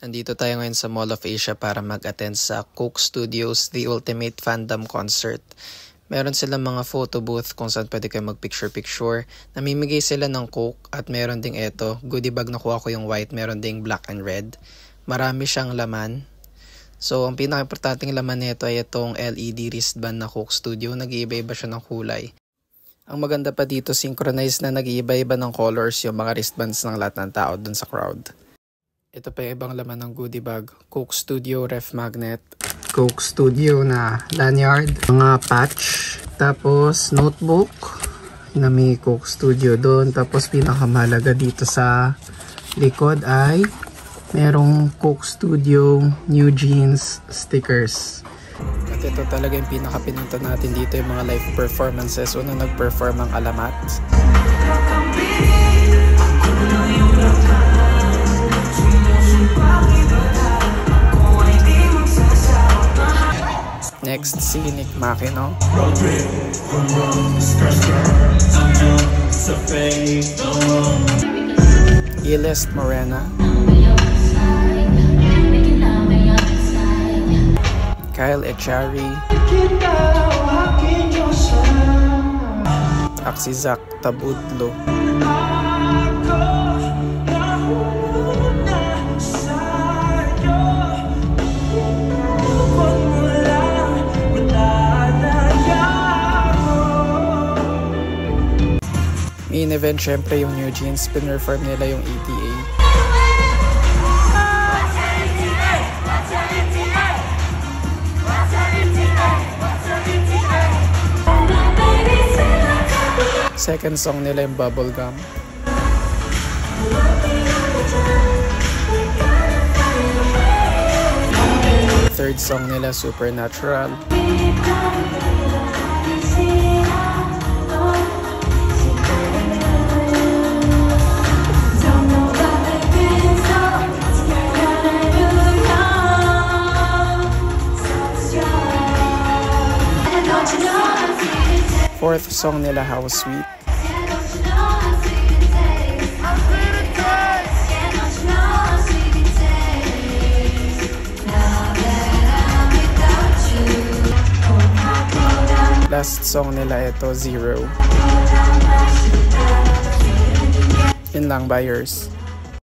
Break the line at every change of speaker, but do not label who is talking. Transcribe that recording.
Nandito tayo ngayon sa Mall of Asia para mag-attend sa Coke Studios The Ultimate Fandom Concert. Meron silang mga photo booth kung saan pwede kayo mag-picture-picture. Namimigay sila ng Coke at meron ding ito. Goodie bag, nakuha ko yung white, meron ding black and red. Marami siyang laman. So, ang pinaka-importanting laman nito ay itong LED wristband na Coke Studio. Nag-iiba-iba siya ng kulay. Ang maganda pa dito, synchronized na nag-iiba-iba ng colors yung mga wristbands ng lahat ng tao dun sa crowd. Ito pa yung ibang laman ng goodie bag. Coke Studio ref magnet. Coke Studio na lanyard. Mga patch. Tapos notebook na may Coke Studio doon. Tapos pinakamahalaga dito sa likod ay merong Coke Studio New Jeans stickers. At ito talaga yung pinakapinunta natin dito, yung mga live performances. Una nag-perform ang Alamat. Next, si Nick Makino. Ilest Morena. Kyle Echari. Aksizak Tabudlo. Main event, syempre yung New Jeans, pinperform nila yung ETA. Second song nila yung Bubblegum. Third song nila Supernatural. Fourth song nila How Sweet. Last song nila ito, Zero. Yun lang, buyers.